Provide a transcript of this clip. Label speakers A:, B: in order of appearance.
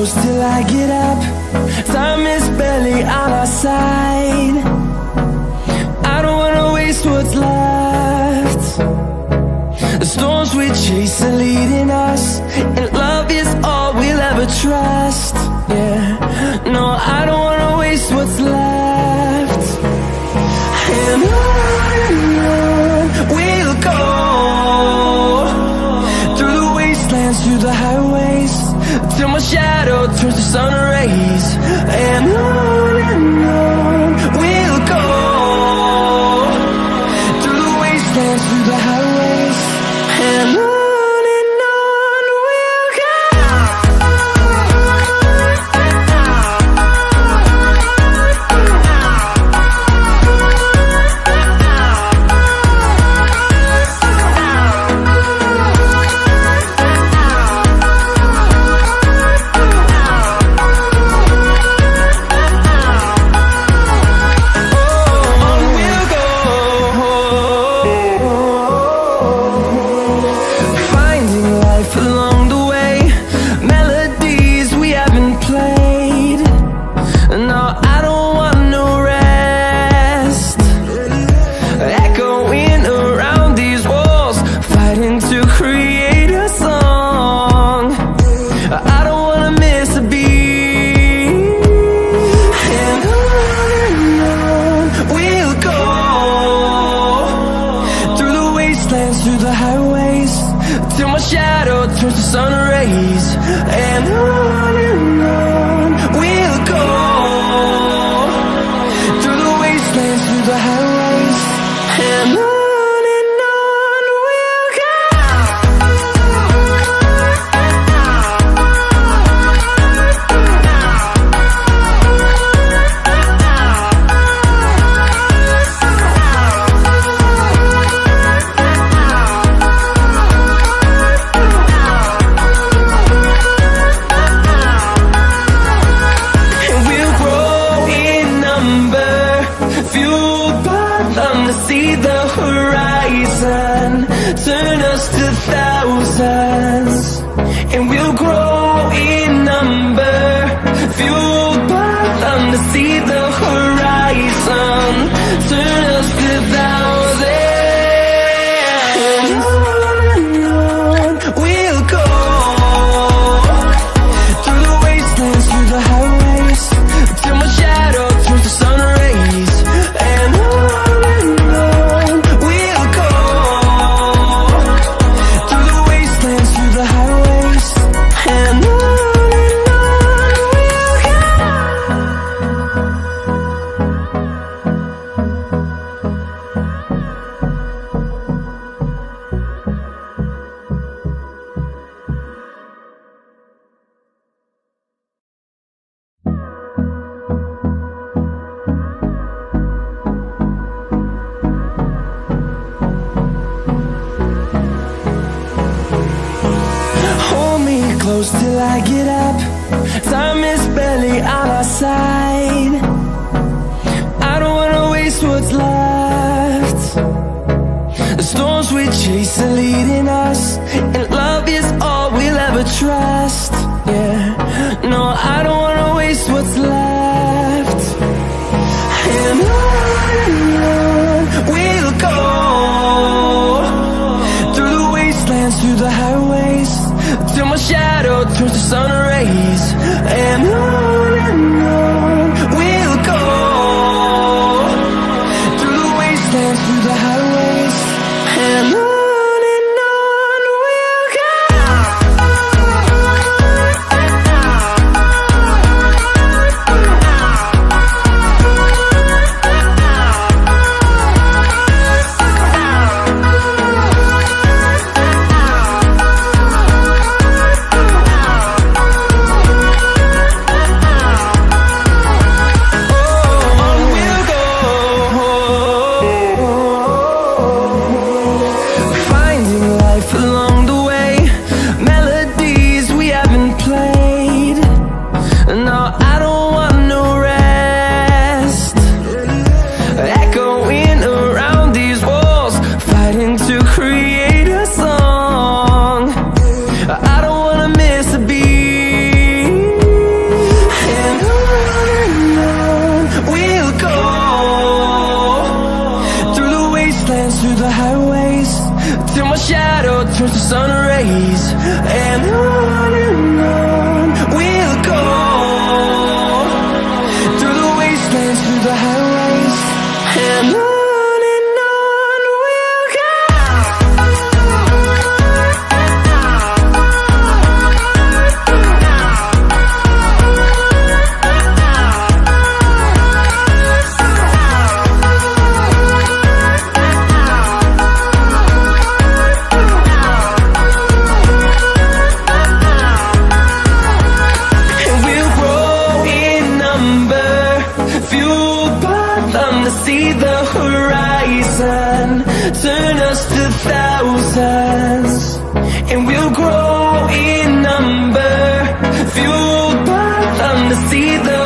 A: close till I get up. Time is barely on our side. I don't wanna waste what's left. The storms we chase are leading us, and love is all we'll ever trust. Yeah, no, I don't wanna waste what's left. And on we'll go, through the wastelands, through the highways, till my shadow turns to sun rays. And on we'll go, through the wastelands, through the highways, and on. Through the highways, till my shadow turns to sun rays. And on we'll go, through the wastelands, through the highways, and on. See the horizon, turn us to thousands, and we'll grow in number, fueled by them. To see the horizon, turn us to thousands, and on we'll go, through the wastelands, through the highways, till my shadow turns to sun rays. And close till I get up. Time is barely on our side. I don't wanna waste what's left. The storms we chase are leading us, and love is all we'll ever trust. Yeah, no, I don't wanna waste what's left. And on we'll go, through the wastelands, through the highways, till my shadow turns to sun rays. And on we'll go, through the wastelands, through the highways, and on we'll see the horizon, turn us to thousands, and we'll grow in number, fueled by them to see the